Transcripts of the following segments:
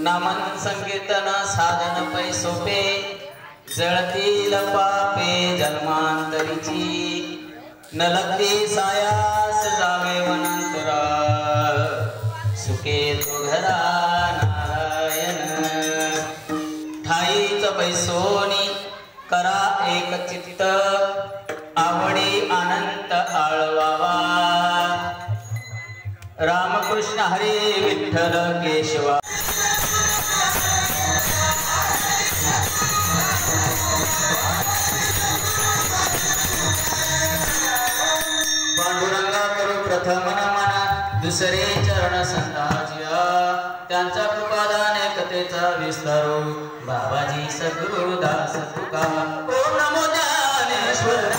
नामन संकीर्तन साधन पै सोपे जळतील पापे जन्मांतरीची न लगती सायास जावे वनांतरा सुखे तो घरा नारायण ठाईच पैसोनी करा एक चित्त आवडी अनंत आळवावा रामकृष्ण हरी विठ्ठल केशवा पांडुरंगा करू प्रथम नमन दुसरे चरण संताजिया त्यांचा कृपादाने कथेचा विस्तारो बाबाजी सद्गुरु दास तुका ओम नमो ज्ञानेश्वर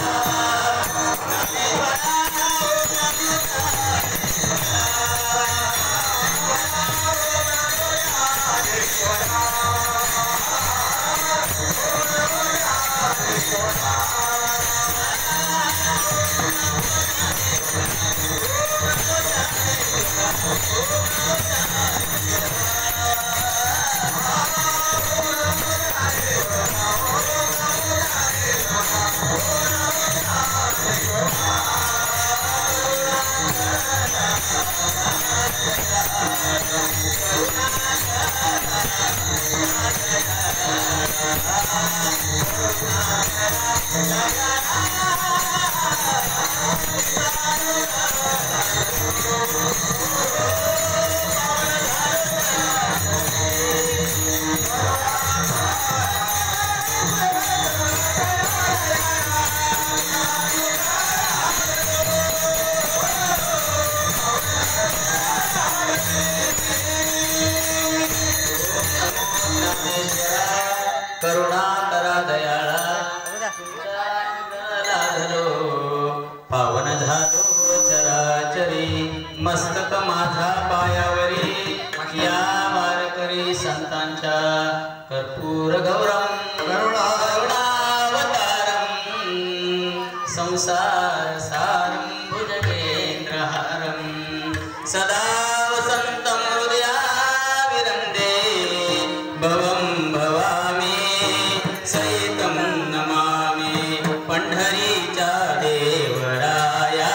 करुणा करा दयाळा संसार सारं भुजगेन्द्रहारं सदा वसन्तं हृदयाविरन्दे भवं भवामि सहितं नमामि पंढरीच्या देवराया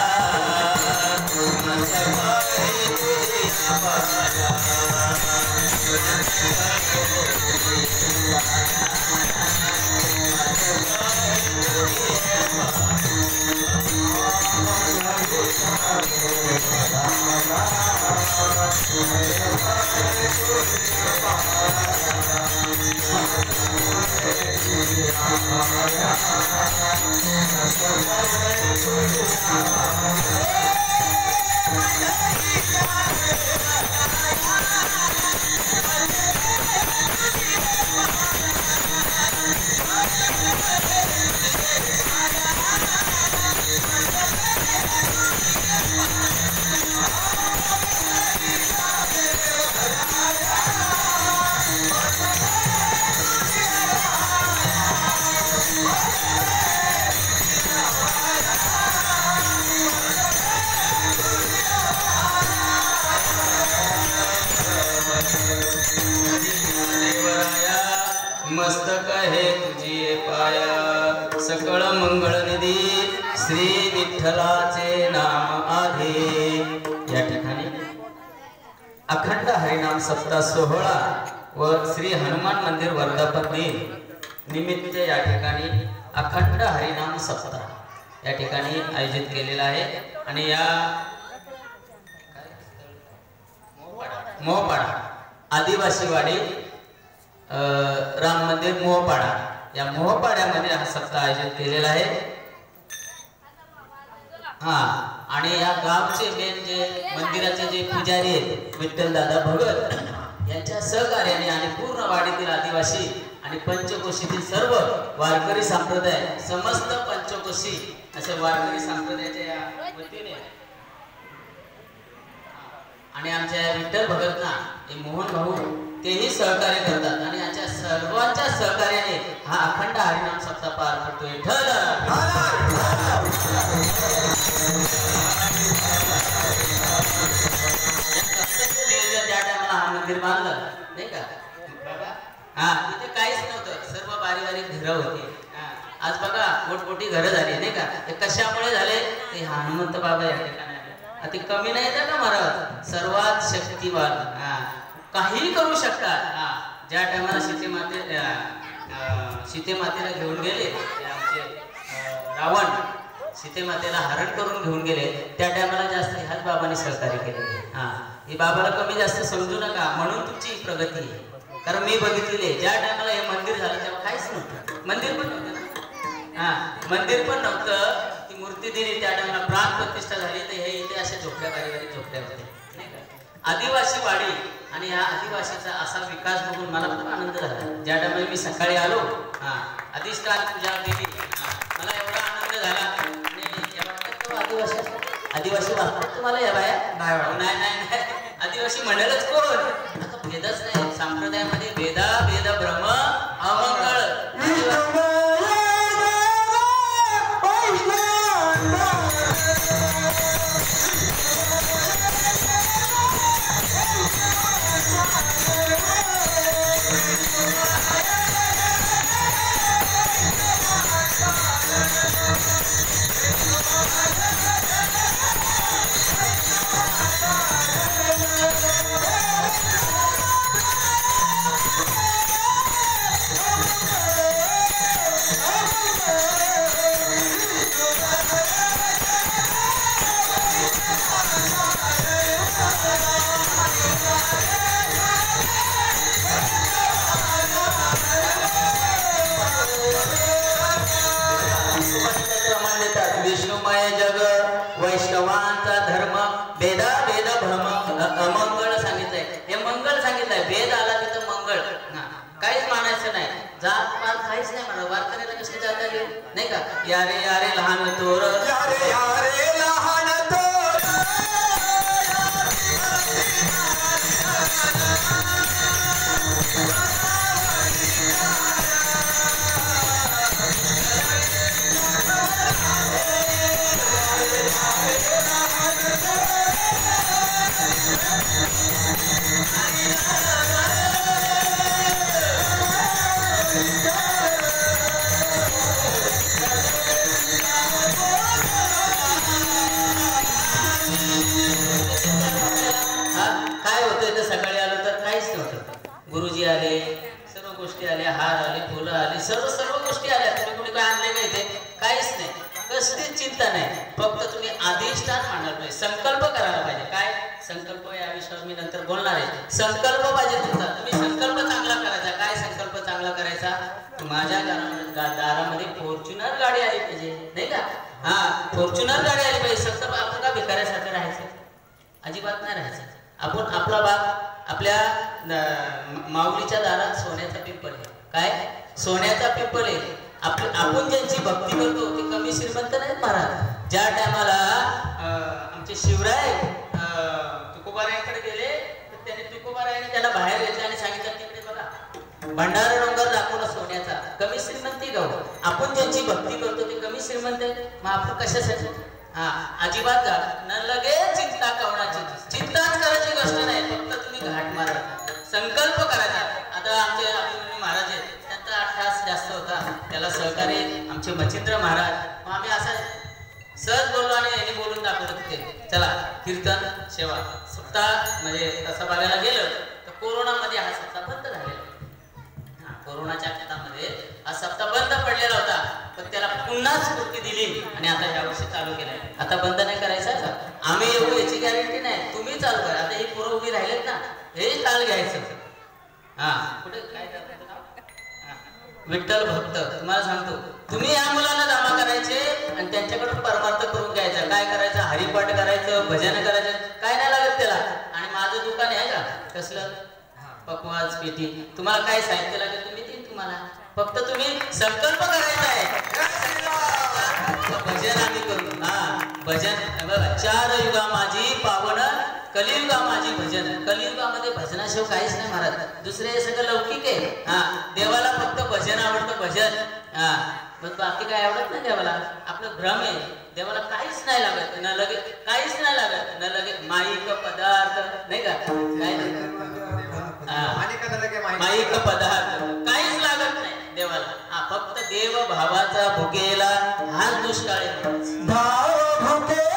मस्तक है तुझी पाया सकळ मंगळ निधी श्री विठ्ठलाचे नाम आहे। या ठिकाणी अखंड हरिनाम सप्ताह सोहळा व श्री हनुमान मंदिर वर्धापन दिन निमित्त या ठिकाणी अखंड हरिनाम सप्ताह या ठिकाणी आयोजित केलेला आहे आणि या मोहपाडा आदिवासी वाडी राम मंदिर मोहपाडा या मोहपाड्यामध्ये हा सप्ताह आयोजित केलेला आहे। हा आणि या गावचे मेन जे मंदिराचे जे पुजारी आहेत विठ्ठल दादा भगत यांच्या सहकार्याने आणि पूर्ण वाडीतील आदिवासी आणि पंचकोशीतील सर्व वारकरी संप्रदाय समस्त पंचकोशी असे वारकरी संप्रदायाच्या या वतीने आणि आमच्या विठ्ठल भगतना हे मोहन भाऊ तेही सहकार्य करतात आणि याच्या सर्वांच्या सहकार्याने हा अखंड हरिनाम सप्ताह पार पडतोय। ज्या टायमाला हा मंदिर बांधलं नाही का हा तिथे काहीच नव्हतं सर्व बारीक घरं होती। आज बघा मोठमोठी घरं झाली नाही का ते कशामुळे झाले ते हनुमंत बाबा या ठिकाणी आले। ते कमी नाही येतं का महाराज सर्वात शक्तिवान काही करू शकतात। ज्या टायमाला सीतेमातेला घेऊन गेले आमचे रावण सीतेमातेला हरण करून घेऊन गेले त्या टायमाला जास्त ह्याच बाबांनी सहकार्य केले। हे बाबाला कमी जास्त समजू नका म्हणून तुमची प्रगती आहे कारण मी बघितलेले ज्या टायमाला हे मंदिर झालं तेव्हा काहीच नव्हतं मंदिर पण नव्हतं ना मंदिर पण नव्हतं ती मूर्ती दिली त्या टायमाला प्राण प्रतिष्ठा झाली तर हे इथे अशा झोपड्या बारीक झोपड्या होते नाही का आदिवासी वाडी आणि या आदिवासीचा असा विकास बघून मला खूप आनंद झाला। ज्या टायमाला मी सकाळी आलो अधिष्ठान पूजा केली मला एवढा आनंद झाला आणि या वाटतं तो आदिवासी वाटतात तुम्हाला या बाया नाही आदिवासी म्हणेलच कोण आता भेदच नाही संप्रदायामध्ये भेद भ्रम अमंगळ विष्णुमय जग वैष्णवांचा धर्म भेद भ्रम अमंगळ सांगितलंय हे मंगळ सांगितलंय भेद आला तिथं मंगळ काहीच मानायचं नाही जात पात काहीच नाही म्हणा वारकऱ्याला कसे जाता येईल नाही का यारे यारे लहान थोर यारे यारे लहान थोर कसलीच चिंता नाही, फक्त तुम्ही अधिष्ठान मांडायला पाहिजे, संकल्प करायला पाहिजे. काय संकल्प या विषयावर मी नंतर बोलणार आहे. संकल्प पाहिजे तुमचा, तुम्ही संकल्प चांगला करायचा. काय संकल्प चांगला करायचा? माझ्या दारामध्ये फॉर्च्युनर गाडी आली पाहिजे, नाही का? हा, फॉर्च्युनर गाडी आली पाहिजे. फक्त आपण का भिकाऱ्यासारखं राहायचं? अजिबात नाही राहायचं. आपण आपला बाग, आपल्या माऊलीच्या दारात सोन्याचा पिंपल आहे. काय सोन्याचा पिंपल आहे. आपण ज्यांची भक्ती करतो ते कमी श्रीमंत नाहीत महाराज. ज्या टायमाला आमचे शिवराय तुकोबारायांकडे गेले तर त्याने तुकोबारायांनी त्याला बाहेर घेतलं आणि सांगितलं तिकडे बघा भंडारा डोंगर दाखवला सोन्याचा. कमी श्रीमंती गाव. आपण ज्यांची भक्ती करतो ते कमी श्रीमंत आहे, मग आपण कशासाठी? हा, अजिबात न लगेच चिंता कवणाची. चिंताच करायची गोष्ट नाही, फक्त तुम्ही घाट मारा, संकल्प करायचा. आता आमचे अभिमन्यू महाराज आहेत, त्यांचा अट्टास जास्त होता, त्याला सहकार्य आमचे मच्छिंद्र महाराज. मग आम्ही असं सहज बोललो आणि यांनी बोलून दाखवलं तिथे. चला कीर्तन सेवा सप्ताह म्हणजे तसं बघायला गेलं तर कोरोनामध्ये हा सप्ताह बंद झालेला. कोरोनाच्या काळामध्ये हा सप्ताह बंद पडलेला होता, पण त्याला पुन्हा स्फूर्ती दिली आणि आता या वर्षी चालू केलाय. आता बंद नाही करायचा का? आम्ही एवढी याची गॅरंटी नाही, तुम्ही चालू करा. आता ही पोरं उभी राहिलेत ना, हे चाल घ्यायचं. हा, कुठे काय विठ्ठल भक्त तुम्हाला सांगतो, तुम्ही या मुलांना जमा करायचे आणि त्यांच्याकडून परमार्थ करून घ्यायचा. काय करायचं? हरिपाठ करायचं, भजन करायचं, काय नाही लागत त्याला. आणि माझं दुकान आहे का कसलं पकवाज पेटी, तुम्हाला काय साहित्य लागेल तुम्ही देईन तुम्हाला, फक्त तुम्ही संकल्प करायचा आहे. भजन आम्ही करू. हा, भजन बघा. 4 युगा माझी पावन, कलियुगा माझी भजन. कलियुगामध्ये भजनाशिवाय काहीच नाही महाराज, दुसरे सगळं लौकिक आहे. हा, देवाला फक्त भजन आवडतं, भजन. हा, मग बाकी काय आवडत नाही देवाला. आपलं भ्रम आहे, देवाला काहीच नाही लागत, न लगे काहीच नाही लागत, न लगे माईक पदार्थ नाही का, काय माईक पदार्थ काहीच लागत नाही देवाला. हा, फक्त देव भावाचा भुकेला हाच दुष्काळ आहे. भाव भुकेला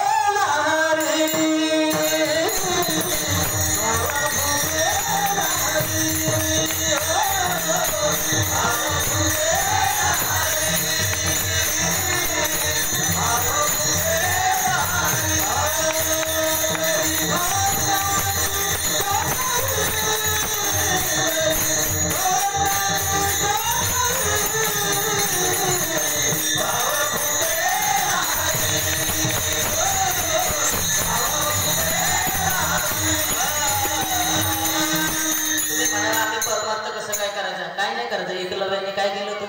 एकलव्याने काय केलं होतं?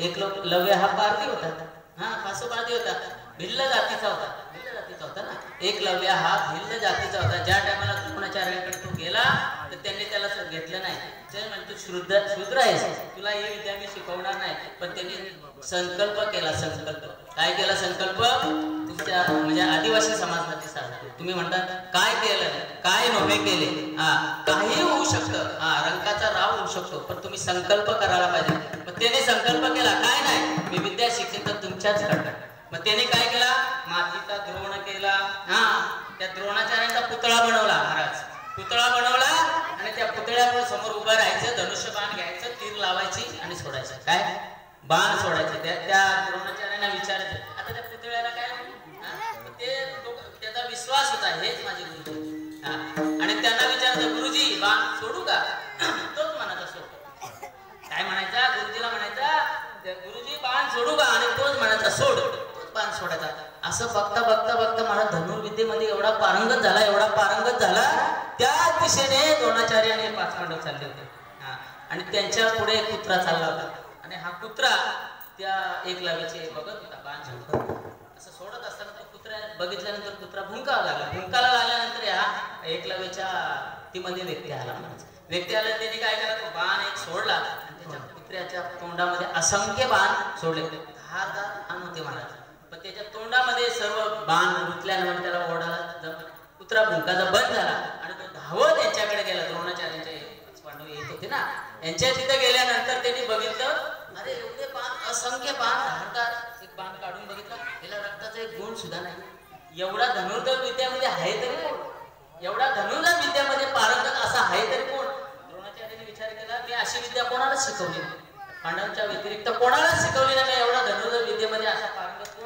एकलव्य हा पारधी होता. हा, पारधी होता, भिल्ल जातीचा होता. भिल्ल जातीचा होता ना. एकलव्य हा भिल्ल जातीचा होता. ज्या टायमाला द्रोणाचार्यांकडे तो गेला तर त्यांनी त्याला घेतलं नाही. ते म्हणजे तू शूद्र आहेस, तुला ही विद्या मी शिकवणार नाही. पण त्यांनी संकल्प केला. संकल्प काय केला? संकल्प तुमच्या म्हणजे आदिवासी समाजासाठी सांगतो. तुम्ही म्हणतात काय केलं, काय नव्हे केले. हा, काही होऊ शकतं. हा, रंकाचा राव होऊ शकतो, पण तुम्ही संकल्प करायला पाहिजे. मग त्याने संकल्प केला, काय नाही मी विद्या शिकेन तर तुमच्याच कडनं. मग त्याने काय केला? मातीचा द्रोण केला. हा, त्या द्रोणाचार्यांचा पुतळा बनवला महाराज. पुतळा बनवला आणि त्या पुतळ्यावर समोर उभं राहायचं, धनुष्य बाण घ्यायचं, तीर लावायची आणि सोडायचं. काय बाण सोडायचं. त्या द्रोणाचार्यांना विचारायचं. आता त्या पुतळ्याला काय त्याचा विश्वास होता, हेच माझे गुरुजी. आणि त्यांना विचारायचं, गुरुजी बाण सोडू का? तोच म्हणायचा सोड. काय म्हणायचा? गुरुजीला म्हणायचा, गुरुजी बाण सोडू का? आणि तोच म्हणायचा सोड. तोच बाण सोडायचा. असं बघता बघता बघता मला धनुर्विद्येमध्ये एवढा पारंगत झाला, एवढा पारंगत झाला. त्या दिशेने द्रोणाचार्य आणि 5 पांडव चालले होते. आणि त्यांच्या पुढे एक कुत्रा चालला होता. आणि हा कुत्रा त्या एकलव्याचे बघत होता. बाण सोडत असं सोडत असताना तो कुत्रा बघितल्यानंतर कुत्रा भुंकायला लागला. भुंकायला लागल्यानंतर या एकलव्याच्या तीमध्ये व्यक्ती आला. व्यक्ती आला, त्याने काय केलं? तो बाण एक सोडला आणि त्याच्या कुत्र्याच्या तोंडामध्ये असंख्य बाण सोडले. 10 बाण होते महाराज. पण त्याच्या तोंडामध्ये सर्व बाण रुतल्यानंतर त्याला ओढायला कुत्रा भुंकाचा बंद झाला आणि तो धावत यांच्याकडे गेला. द्रोणाचार्यांचे पांडव येत होते ना, यांच्या तिथे गेल्यानंतर त्यांनी बघितलं, अरे एवढे बाण, असंख्य बाण धारतात. एक बाण काढून बघितला, याला रक्ताचा एक गुण सुद्धा नाही. एवढा धनुर्धर विद्यामध्ये आहे तरी कोण? एवढा धनुर्धर विद्यामध्ये पारंगत असा आहे तरी कोण? द्रोणाचार्यांनी विचार केला, मी अशी विद्या कोणालाच शिकवली नाही, पांडवांच्या व्यतिरिक्त कोणालाच शिकवली नाही. एवढा धनुर्धर विद्येमध्ये असा पारंगत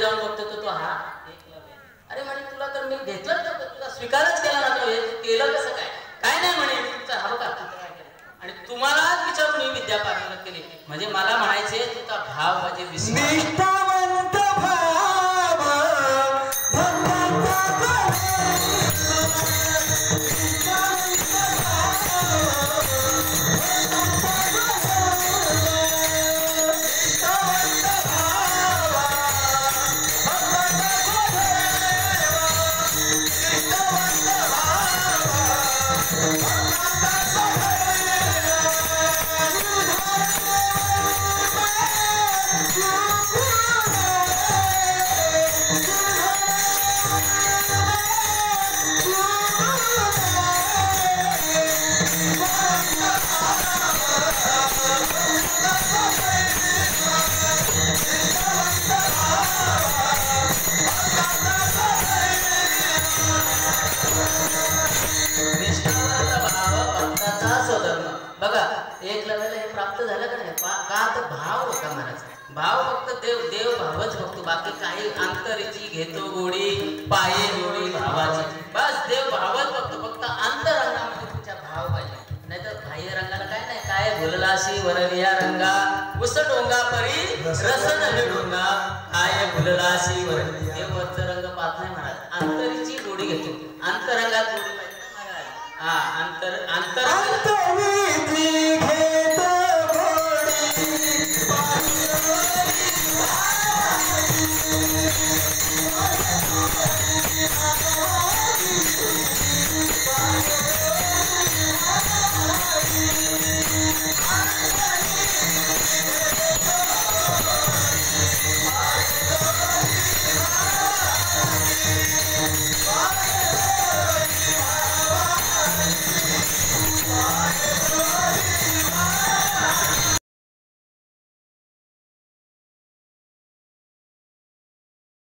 जाऊन बघतो तर तो हा एकलव्य. अरे म्हणे तुला तर मी घेतलंच नव्हतं, तुला स्वीकारच केला नव्हता, हे केलं कसं काय? काय नाही म्हणे तुमचा हा बघा तुझं काय केलं आणि तुम्हालाच विचारून ही विद्या पारंगत केली. म्हणजे मला म्हणायचे तुझा भाव म्हणजे विश्वास. निष्ठावंत भाव भगवंता बघा एकलव्याला हे प्राप्त झालं का नाही? का तर भाव होता महाराज. भाव फक्त देव भावच बघतो, बाकी काही अंतरीची घेतो गोडी पाये जोडी भावाची. बस देव भावच बघतो, फक्त अंतरंगामध्ये तुझ्या भाव पाहिजे. नाहीतर बाह्य रंगाला काय नाही. काय भुललाशी वरविया रंगा उस डोंगा परी रसन डोंगा काय भुललाशी वरविया. देव वरचा रंग पाहत नाही महाराज, अंतरीची गोडी घेतो. अंतरंगात गोडी पाहिजे ना महाराज. हा अंतरंगात